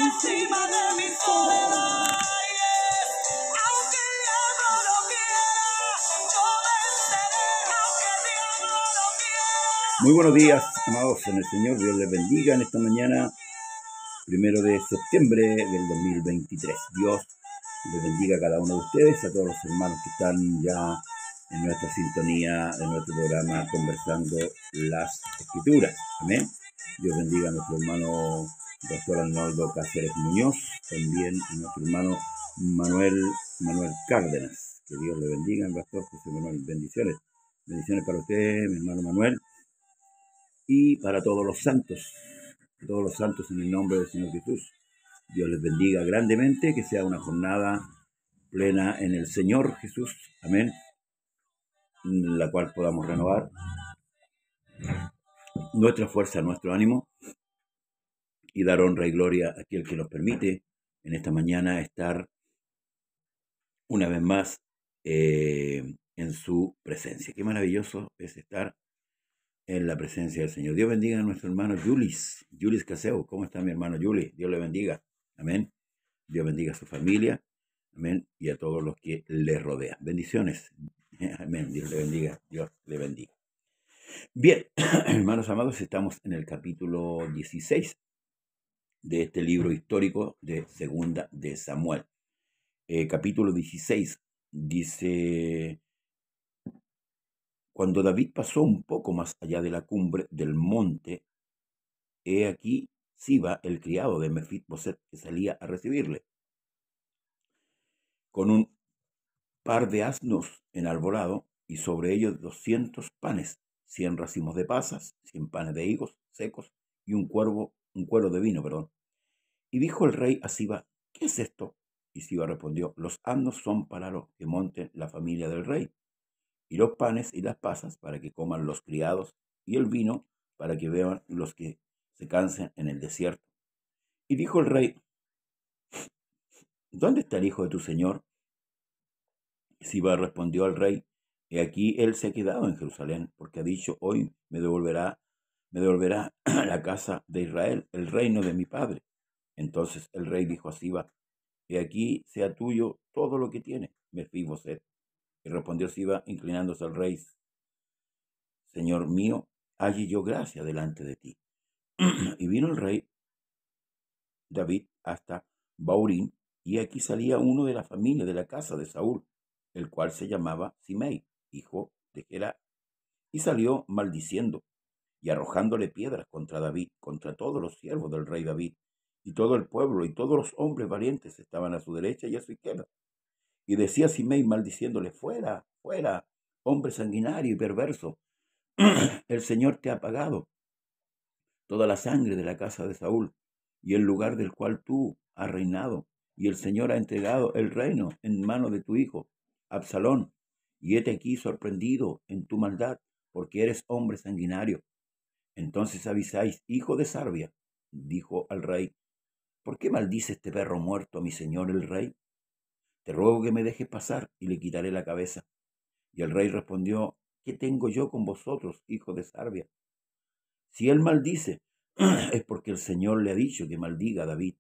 encima de mi soledad. Aunque el diablo no quiera, yo venceré. Aunque el diablo no quiera. Muy buenos días, amados en el Señor. Dios les bendiga en esta mañana, 1 de septiembre del 2023. Dios les bendiga a cada uno de ustedes, a todos los hermanos que están ya en nuestra sintonía, en nuestro programa Conversando las Escrituras. Amén. Dios bendiga a nuestro hermano Pastor Arnoldo Cáceres Muñoz, también a nuestro hermano Manuel Cárdenas. Que Dios le bendiga, el Pastor José Manuel. Bendiciones. Bendiciones para usted, mi hermano Manuel, y para todos los santos en el nombre del Señor Jesús. Dios les bendiga grandemente, que sea una jornada plena en el Señor Jesús. Amén. La cual podamos renovar nuestra fuerza, nuestro ánimo y dar honra y gloria a aquel que nos permite en esta mañana estar una vez más en su presencia. Qué maravilloso es estar en la presencia del Señor. Dios bendiga a nuestro hermano Julis Caseo. ¿Cómo está mi hermano Julis? Dios le bendiga. Amén. Dios bendiga a su familia. Amén. Y a todos los que le rodean. Bendiciones. Amén. Dios le bendiga. Dios le bendiga. Bien, hermanos amados, estamos en el capítulo 16 de este libro histórico de Segunda de Samuel. Capítulo 16 dice: cuando David pasó un poco más allá de la cumbre del monte, he aquí Siba, el criado de Mefit-Boset, que salía a recibirle, con un par de asnos enarbolados, y sobre ellos 200 panes, 100 racimos de pasas, 100 panes de higos secos, y un cuero de vino. Y dijo el rey a Siba: ¿qué es esto? Y Siba respondió: los asnos son para lo que monten la familia del rey, y los panes y las pasas para que coman los criados, y el vino para que beban los que se cansen en el desierto. Y dijo el rey: ¿dónde está el hijo de tu señor? Siba respondió al rey: he aquí él se ha quedado en Jerusalén, porque ha dicho: hoy me devolverá a la casa de Israel el reino de mi padre. Entonces el rey dijo a Siba: he aquí sea tuyo todo lo que tiene Mefit-Boset. Y respondió Siba, inclinándose al rey: Señor mío, halle yo gracia delante de ti. Y vino el rey David hasta Baurín, y aquí salía uno de la familia de la casa de Saúl, el cual se llamaba Simei, hijo de Gerá, y salió maldiciendo y arrojándole piedras contra David, contra todos los siervos del rey David, y todo el pueblo y todos los hombres valientes estaban a su derecha y a su izquierda. Y decía Simei maldiciéndole: fuera, fuera, hombre sanguinario y perverso, el Señor te ha pagado toda la sangre de la casa de Saúl y el lugar del cual tú has reinado, y el Señor ha entregado el reino en mano de tu hijo Absalón, y hete aquí sorprendido en tu maldad, porque eres hombre sanguinario. Entonces Abisai, hijo de Sarbia, dijo al rey: ¿por qué maldice este perro muerto a mi señor el rey? Te ruego que me dejes pasar y le quitaré la cabeza. Y el rey respondió: ¿qué tengo yo con vosotros, hijo de Sarbia? Si él maldice, es porque el Señor le ha dicho que maldiga a David.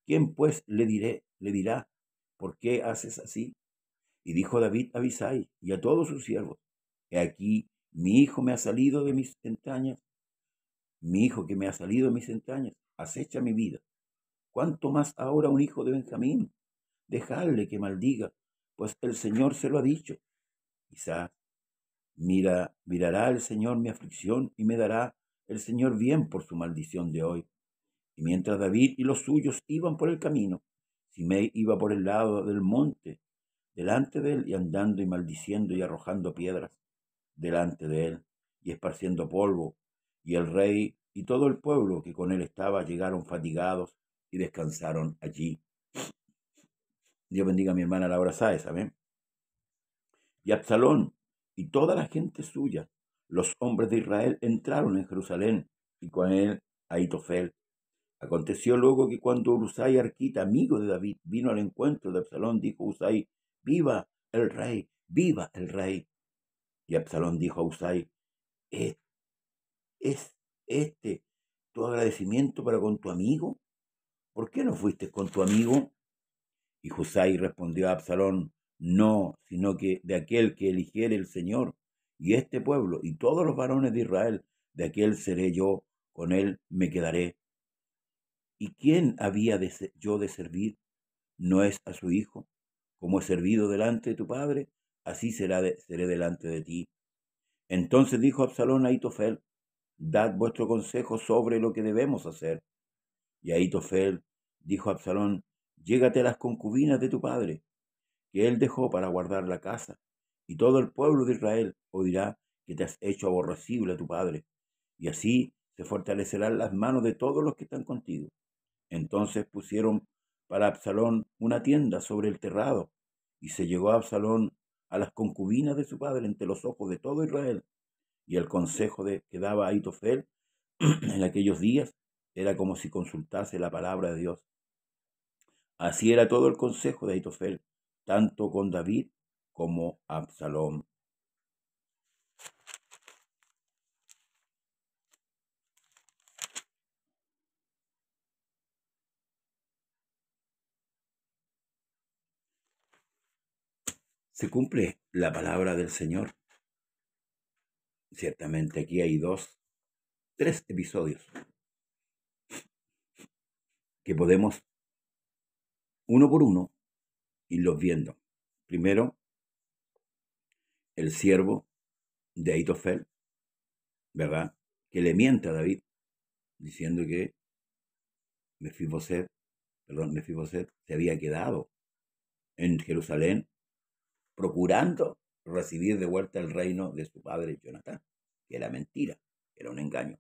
¿Quién pues le dirá: ¿por qué haces así? Y dijo David a Abisai y a todos sus siervos: he aquí, mi hijo me ha salido de mis entrañas, mi hijo que me ha salido de mis entrañas, acecha mi vida. ¿Cuánto más ahora un hijo de Benjamín? Dejadle que maldiga, pues el Señor se lo ha dicho. Quizás mirará el Señor mi aflicción y me dará el Señor bien por su maldición de hoy. Y mientras David y los suyos iban por el camino, Simei iba por el lado del monte delante de él, y andando y maldiciendo y arrojando piedras delante de él y esparciendo polvo. Y el rey y todo el pueblo que con él estaba llegaron fatigados y descansaron allí. Dios bendiga a mi hermana Laura Sáez, amén. Y Absalón y toda la gente suya, los hombres de Israel, entraron en Jerusalén, y con él Ahitofel. Aconteció luego que cuando Husai Arquita, amigo de David, vino al encuentro de Absalón, dijo Husai: ¡viva el rey! ¡Viva el rey! Y Absalón dijo a Husai: es este tu agradecimiento para con tu amigo? ¿Por qué no fuiste con tu amigo? Y Husai respondió a Absalón, no, sino que de aquel que eligiere el Señor, y este pueblo, y todos los varones de Israel, de aquel seré yo, con él me quedaré. ¿Y quién había yo de servir? ¿No es a su hijo? Como he servido delante de tu padre, así seré delante de ti. Entonces dijo Absalón a Ahitofel, dad vuestro consejo sobre lo que debemos hacer. Y Ahitofel dijo a Absalón, llégate a las concubinas de tu padre, que él dejó para guardar la casa, y todo el pueblo de Israel oirá que te has hecho aborrecible a tu padre, y así se fortalecerán las manos de todos los que están contigo. Entonces pusieron para Absalón una tienda sobre el terrado, y se llegó a Absalón a las concubinas de su padre entre los ojos de todo Israel, y el consejo que daba Ahitofel en aquellos días era como si consultase la palabra de Dios. Así era todo el consejo de Ahitofel, tanto con David como Absalón. Se cumple la palabra del Señor. Ciertamente aquí hay tres episodios que podemos, uno por uno, irlos viendo. Primero, el siervo de Ahitofel, ¿verdad? Que le miente a David, diciendo que Mefiboset se había quedado en Jerusalén procurando recibir de vuelta el reino de su padre Jonatán, que era mentira, era un engaño.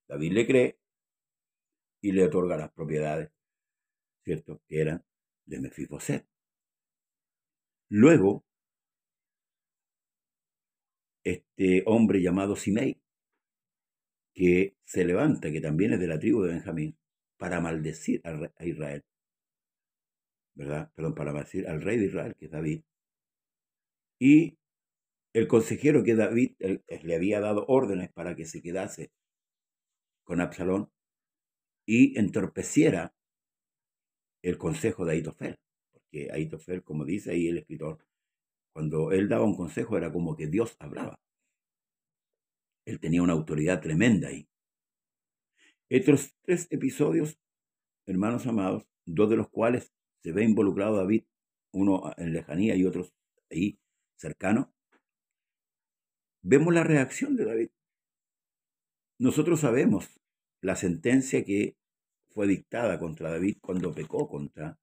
David le cree y le otorga las propiedades, ¿cierto?, que eran de Mefiboset. Luego, este hombre llamado Simei, que se levanta, que también es de la tribu de Benjamín, para maldecir a Israel, ¿verdad? Perdón, para maldecir al rey de Israel, que es David. Y el consejero que David le había dado órdenes para que se quedase con Absalón y entorpeciera el consejo de Ahitofel, porque Ahitofel, como dice ahí el escritor, cuando él daba un consejo era como que Dios hablaba. Él tenía una autoridad tremenda ahí. Estos tres episodios, hermanos amados, dos de los cuales se ve involucrado David, uno en lejanía y otros ahí cercano, vemos la reacción de David. Nosotros sabemos la sentencia que fue dictada contra David cuando pecó contra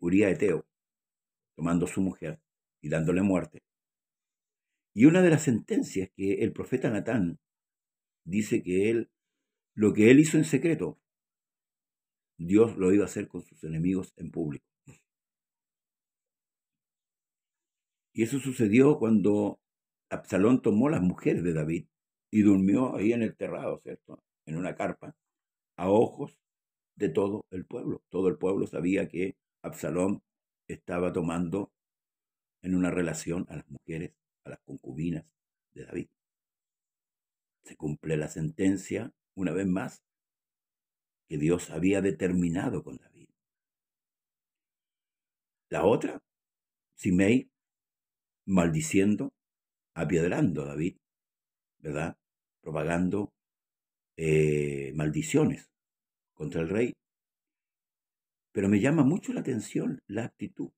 Uría Eteo, tomando su mujer y dándole muerte. Y una de las sentencias que el profeta Natán dice que lo que él hizo en secreto, Dios lo iba a hacer con sus enemigos en público. Y eso sucedió cuando Absalón tomó las mujeres de David y durmió ahí en el terrado, ¿cierto?, en una carpa, a ojos de todo el pueblo. Todo el pueblo sabía que Absalón estaba tomando en una relación a las mujeres, a las concubinas de David. Se cumple la sentencia, una vez más, que Dios había determinado con David. La otra, Simei, maldiciendo, apiedrando a David, ¿verdad?, propagando maldiciones contra el rey. Pero me llama mucho la atención la actitud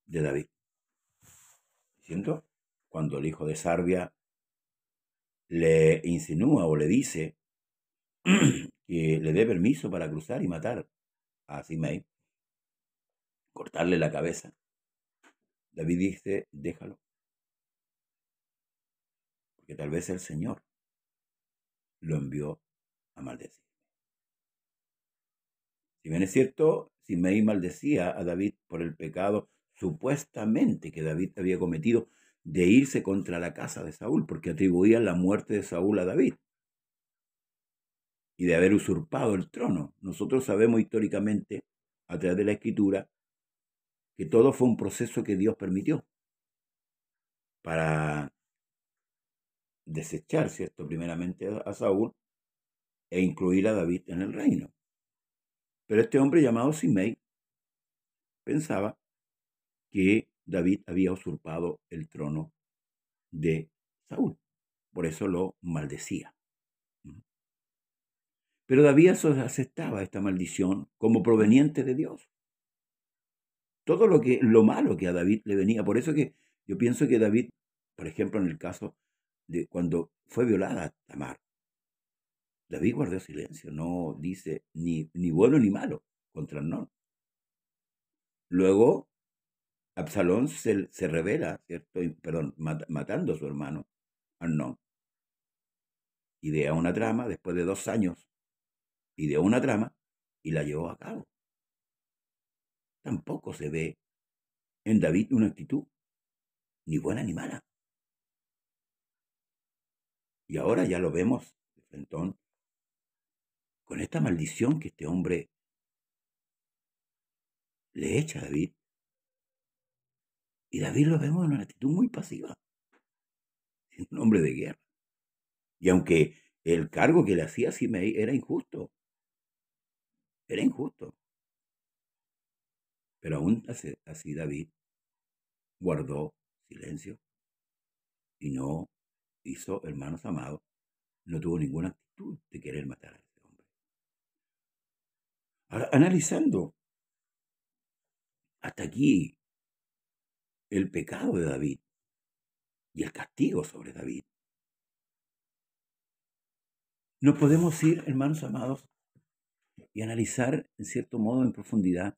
de David, diciendo, cuando el hijo de Sarbia le insinúa o le dice que le dé permiso para cruzar y matar a Simei, cortarle la cabeza, David dice, déjalo, porque tal vez el Señor lo envió a maldecir. Si bien es cierto, Simei maldecía a David por el pecado supuestamente que David había cometido de irse contra la casa de Saúl, porque atribuía la muerte de Saúl a David y de haber usurpado el trono. Nosotros sabemos históricamente, a través de la Escritura, que todo fue un proceso que Dios permitió para desechar, ¿cierto?, primeramente a Saúl e incluir a David en el reino. Pero este hombre llamado Simei pensaba que David había usurpado el trono de Saúl. Por eso lo maldecía. Pero David aceptaba esta maldición como proveniente de Dios. Todo lo malo que a David le venía. Por eso que yo pienso que David, por ejemplo, en el caso de cuando fue violada Tamar, David guardó silencio, no dice ni bueno ni malo contra Amnón. Luego, Absalón se revela, ¿cierto? Matando a su hermano Amnón. Idea una trama después de 2 años, ideó una trama y la llevó a cabo. Tampoco se ve en David una actitud ni buena ni mala. Y ahora ya lo vemos, entonces, con esta maldición que este hombre le echa a David. Y David lo vemos en una actitud muy pasiva, siendo un hombre de guerra. Y aunque el cargo que le hacía Simei era injusto, pero aún así David guardó silencio y no hizo, hermanos amados, no tuvo ninguna actitud de querer matar a ese hombre. Ahora, analizando hasta aquí el pecado de David y el castigo sobre David, no podemos ir, hermanos amados, y analizar en cierto modo en profundidad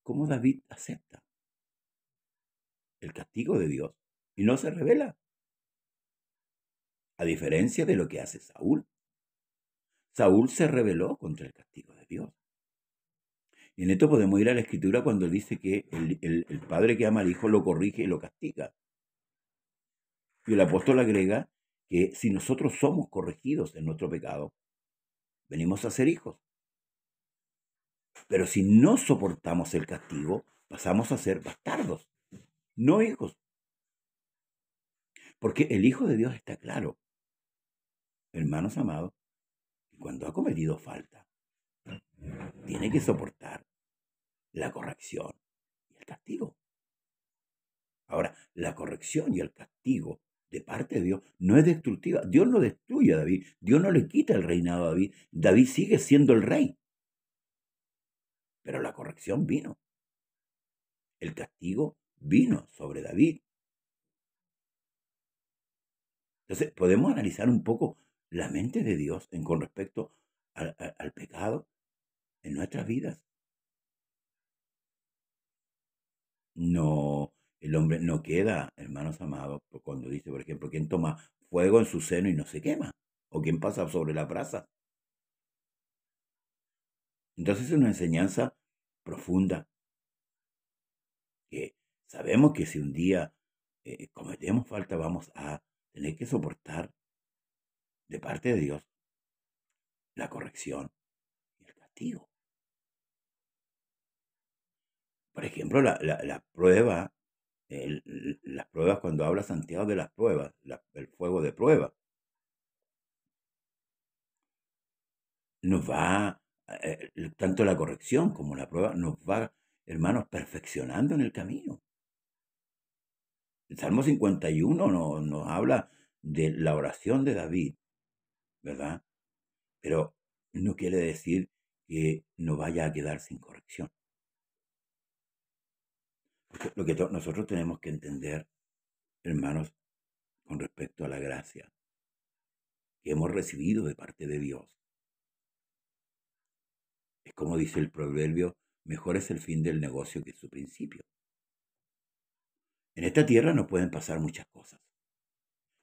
cómo David acepta el castigo de Dios y no se rebela, a diferencia de lo que hace Saúl. Saúl se rebeló contra el castigo de Dios. Y en esto podemos ir a la Escritura cuando dice que el padre que ama al hijo lo corrige y lo castiga. Y el apóstol agrega que si nosotros somos corregidos en nuestro pecado, venimos a ser hijos. Pero si no soportamos el castigo, pasamos a ser bastardos, no hijos. Porque el Hijo de Dios está claro, hermanos amados, que cuando ha cometido falta, tiene que soportar la corrección y el castigo. Ahora, la corrección y el castigo de parte de Dios no es destructiva. Dios no destruye a David. Dios no le quita el reinado a David. David sigue siendo el rey. Pero la corrección vino. El castigo vino sobre David. Entonces, podemos analizar un poco la mente de Dios con respecto al pecado en nuestras vidas. No, el hombre no queda, hermanos amados, cuando dice, por ejemplo, ¿quién toma fuego en su seno y no se quema? ¿O quién pasa sobre la brasa? Entonces es una enseñanza profunda, que sabemos que si un día cometemos falta, vamos a tener que soportar de parte de Dios la corrección y el castigo. Por ejemplo, la prueba, las pruebas, cuando habla Santiago de las pruebas, el fuego de prueba, nos va, tanto la corrección como la prueba, nos va, hermanos, perfeccionando en el camino. El Salmo 51 nos habla de la oración de David, ¿verdad? Pero no quiere decir que no vaya a quedar sin corrección. Porque lo que nosotros tenemos que entender, hermanos, con respecto a la gracia que hemos recibido de parte de Dios, es como dice el proverbio, mejor es el fin del negocio que su principio. En esta tierra nos pueden pasar muchas cosas,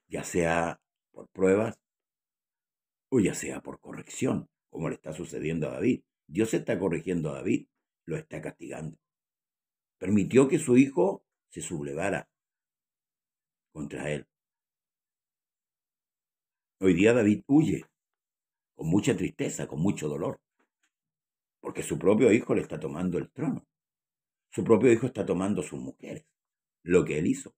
ya sea por pruebas o ya sea por corrección, como le está sucediendo a David. Dios está corrigiendo a David, lo está castigando. Permitió que su hijo se sublevara contra él. Hoy día David huye con mucha tristeza, con mucho dolor, porque su propio hijo le está tomando el trono. Su propio hijo está tomando sus mujeres, lo que él hizo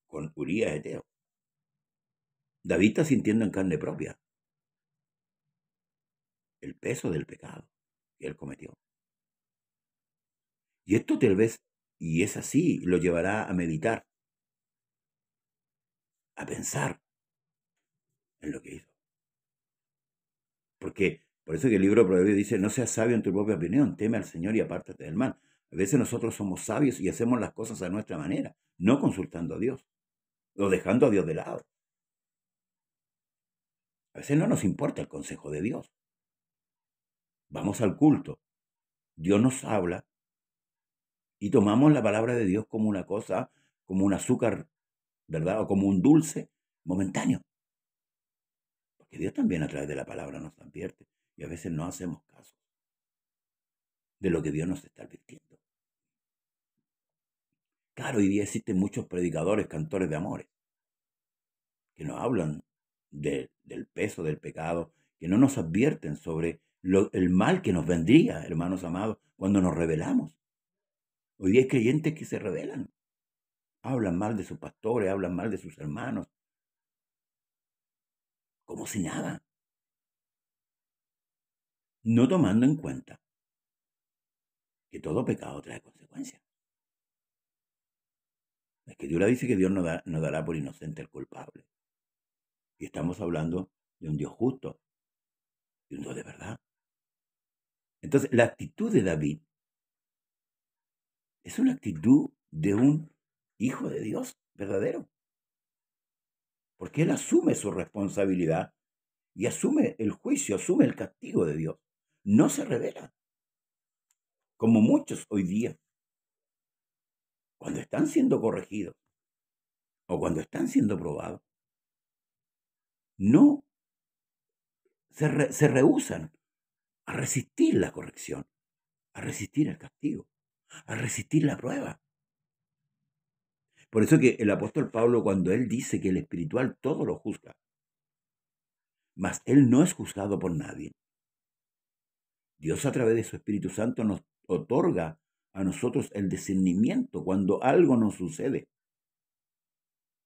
con Urías Eteo. David está sintiendo en carne propia el peso del pecado que él cometió. Y esto tal vez, y es así, lo llevará a meditar, a pensar en lo que hizo. Porque por eso que el libro de Proverbios dice, no seas sabio en tu propia opinión, teme al Señor y apártate del mal. A veces nosotros somos sabios y hacemos las cosas a nuestra manera, no consultando a Dios, o dejando a Dios de lado. A veces no nos importa el consejo de Dios. Vamos al culto, Dios nos habla y tomamos la palabra de Dios como una cosa, como un azúcar, ¿verdad? O como un dulce momentáneo. Porque Dios también a través de la palabra nos advierte y a veces no hacemos caso de lo que Dios nos está advirtiendo. Claro, hoy día existen muchos predicadores, cantores de amores, que nos hablan del peso del pecado, que no nos advierten sobre el mal que nos vendría, hermanos amados, cuando nos rebelamos. Hoy día hay creyentes que se rebelan, hablan mal de sus pastores, hablan mal de sus hermanos, como si nada, no tomando en cuenta que todo pecado trae consecuencias. La Escritura dice que Dios no dará por inocente al culpable. Y estamos hablando de un Dios justo, de un Dios de verdad. Entonces, la actitud de David es una actitud de un hijo de Dios verdadero. Porque él asume su responsabilidad y asume el juicio, asume el castigo de Dios. No se revela, como muchos hoy día, cuando están siendo corregidos o cuando están siendo probados, no se rehúsan a resistir la corrección, a resistir el castigo, a resistir la prueba. Por eso que el apóstol Pablo, cuando él dice que el espiritual todo lo juzga, mas él no es juzgado por nadie. Dios a través de su Espíritu Santo nos otorga a nosotros el discernimiento cuando algo nos sucede,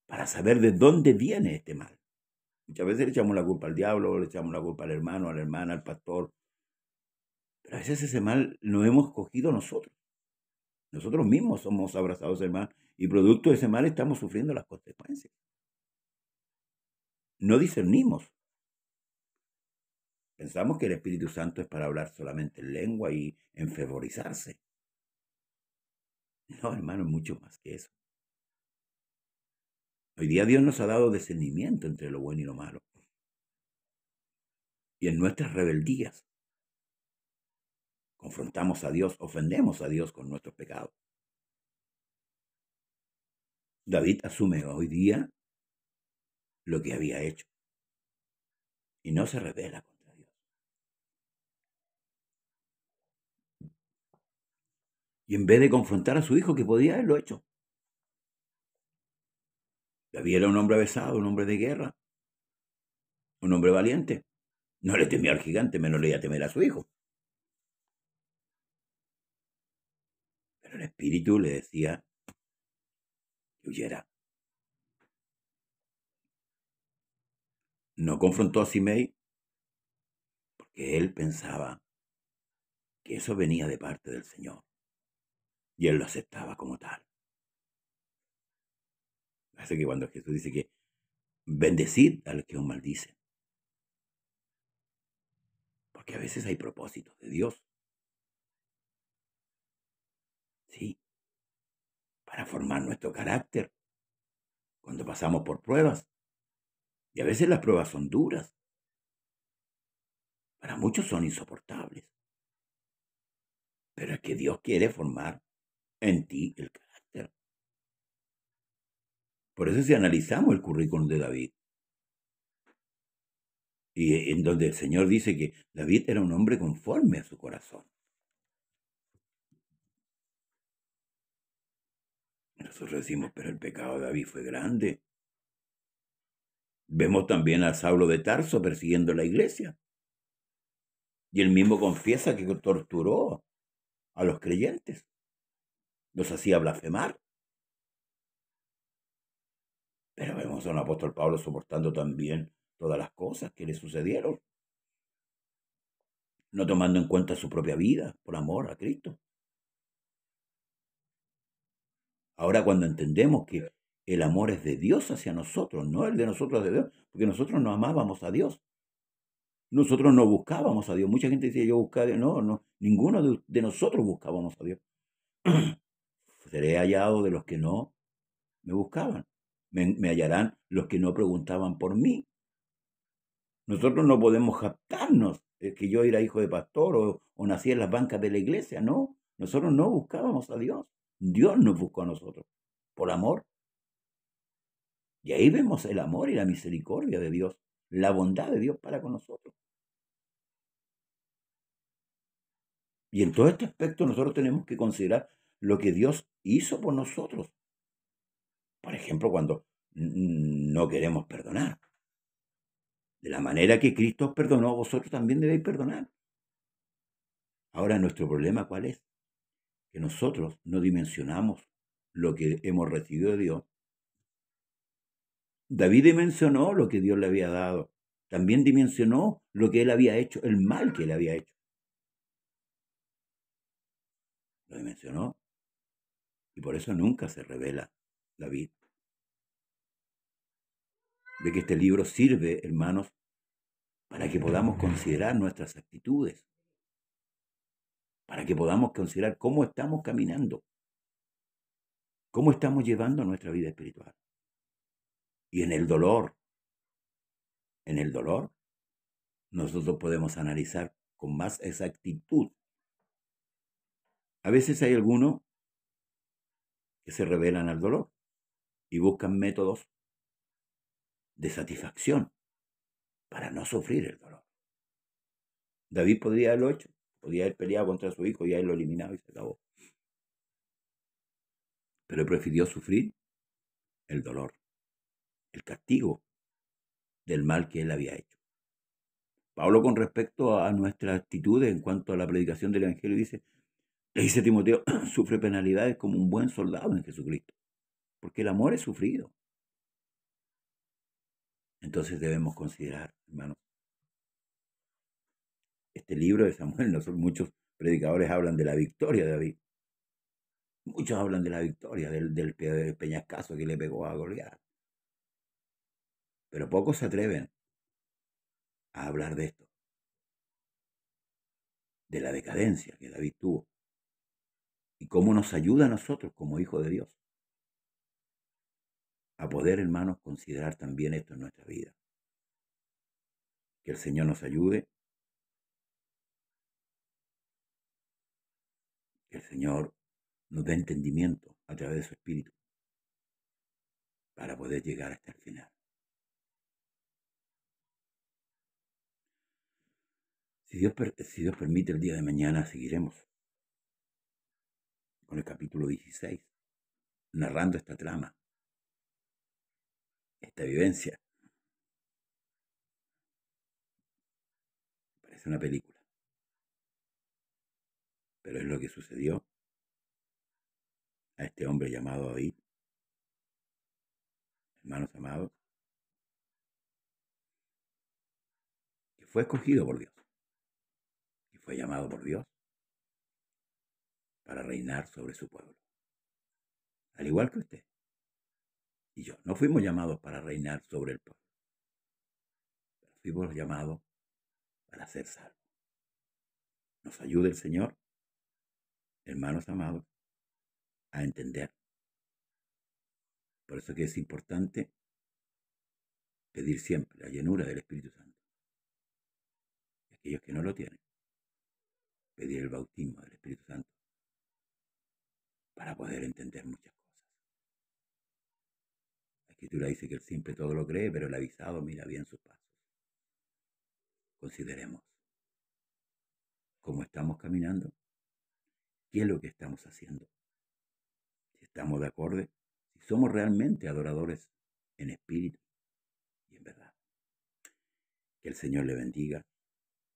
para saber de dónde viene este mal. Muchas veces le echamos la culpa al diablo, le echamos la culpa al hermano, a la hermana, al pastor, pero a veces ese mal lo hemos cogido nosotros. Nosotros mismos somos abrazados del mal y producto de ese mal estamos sufriendo las consecuencias. No discernimos. Pensamos que el Espíritu Santo es para hablar solamente en lengua y enfervorizarse. No, hermano, es mucho más que eso. Hoy día Dios nos ha dado discernimiento entre lo bueno y lo malo. Y en nuestras rebeldías confrontamos a Dios, ofendemos a Dios con nuestros pecados. David asume hoy día lo que había hecho y no se rebela contra Dios. Y en vez de confrontar a su hijo, que podía haberlo hecho. David era un hombre avesado, un hombre de guerra, un hombre valiente. No le temía al gigante, menos le iba a temer a su hijo. Pero el espíritu le decía que huyera. No confrontó a Simei porque él pensaba que eso venía de parte del Señor y él lo aceptaba como tal. Así que cuando Jesús dice que bendecid al que os maldice, porque a veces hay propósitos de Dios, sí, para formar nuestro carácter cuando pasamos por pruebas. Y a veces las pruebas son duras, para muchos son insoportables, pero es que Dios quiere formar en ti el carácter. Por eso si analizamos el currículum de David, y en donde el Señor dice que David era un hombre conforme a su corazón. Nosotros decimos, pero el pecado de David fue grande. Vemos también a Saulo de Tarso persiguiendo la iglesia. Y él mismo confiesa que torturó a los creyentes. Los hacía blasfemar. Pero vemos Vemos a un apóstol Pablo soportando también todas las cosas que le sucedieron, no tomando en cuenta su propia vida por amor a Cristo. Ahora cuando entendemos que el amor es de Dios hacia nosotros, no el de nosotros de Dios, porque nosotros no amábamos a Dios. Nosotros no buscábamos a Dios. Mucha gente dice, yo buscaba a Dios. No, ninguno de nosotros buscábamos a Dios. Seré hallado de los que no me buscaban. Me hallarán los que no preguntaban por mí. Nosotros no podemos jactarnos que yo era hijo de pastor o nací en las bancas de la iglesia. No, nosotros no buscábamos a Dios. Dios nos buscó a nosotros por amor. Y ahí vemos el amor y la misericordia de Dios, la bondad de Dios para con nosotros. Y en todo este aspecto nosotros tenemos que considerar lo que Dios hizo por nosotros. Por ejemplo, cuando no queremos perdonar. De la manera que Cristo os perdonó, vosotros también debéis perdonar. Ahora, nuestro problema, ¿cuál es? Que nosotros no dimensionamos lo que hemos recibido de Dios. David dimensionó lo que Dios le había dado. También dimensionó lo que él había hecho, el mal que él había hecho. Lo dimensionó. Y por eso nunca se revela David. De que este libro sirve, hermanos, para que podamos considerar nuestras actitudes, para que podamos considerar cómo estamos caminando, cómo estamos llevando nuestra vida espiritual. Y en el dolor, nosotros podemos analizar con más exactitud. A veces hay algunos que se rebelan al dolor y buscan métodos de satisfacción para no sufrir el dolor. David podría haberlo hecho, podría haber peleado contra su hijo y haberlo eliminado y se acabó. Pero prefirió sufrir el dolor, el castigo del mal que él había hecho. Pablo, con respecto a nuestra actitud en cuanto a la predicación del Evangelio, le dice a Timoteo, sufre penalidades como un buen soldado en Jesucristo, porque el amor es sufrido. Entonces debemos considerar, hermanos, este libro de Samuel. Muchos predicadores hablan de la victoria de David. Muchos hablan de la victoria, del peñascazo que le pegó a Goliat. Pero pocos se atreven a hablar de esto, de la decadencia que David tuvo y cómo nos ayuda a nosotros como hijos de Dios a poder, hermanos, considerar también esto en nuestra vida. Que el Señor nos ayude, que el Señor nos dé entendimiento a través de su Espíritu para poder llegar hasta el final. Si Dios permite, el día de mañana seguiremos con el capítulo 16, narrando esta trama, esta vivencia. Parece una película, pero es lo que sucedió a este hombre llamado David. Hermanos amados, que fue escogido por Dios, que fue llamado por Dios para reinar sobre su pueblo. Al igual que usted y yo, no fuimos llamados para reinar sobre el pueblo, pero fuimos llamados para ser salvos. Nos ayude el Señor, hermanos amados, a entender. Por eso que es importante pedir siempre la llenura del Espíritu Santo. Y aquellos que no lo tienen, pedir el bautismo del Espíritu Santo para poder entender muchas cosas. La Escritura dice que el simple todo lo cree, pero el avisado mira bien sus pasos. Consideremos cómo estamos caminando, qué es lo que estamos haciendo, si estamos de acuerdo, si somos realmente adoradores en espíritu y en verdad. Que el Señor le bendiga,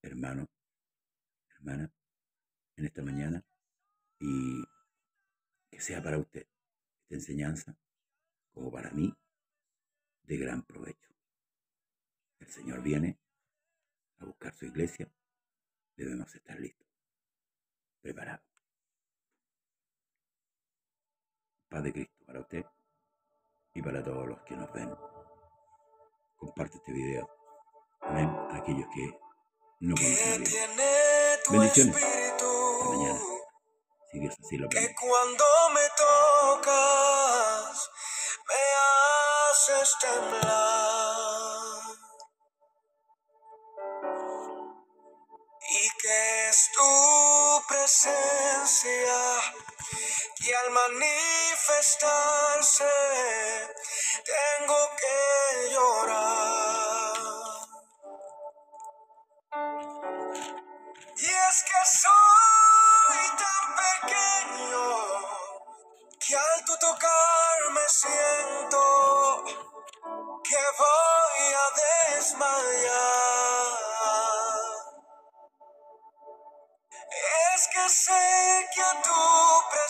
hermano, hermana, en esta mañana, y que sea para usted esta enseñanza, como para mí, de gran provecho. El Señor viene a buscar su iglesia. Debemos estar listos, preparados. Paz de Cristo para usted y para todos los que nos ven. Comparte este video. Amén. A aquellos que no conocen a Dios. Bendiciones. Hasta mañana. Si Dios así lo permite. Que cuando me tocas, me haces temblar. Y que es tu presencia que al manifestarse tengo que llorar. Y es que soy tan pequeño que al tu tocar me siento que voy a desmayar. Es que sé que a tu presencia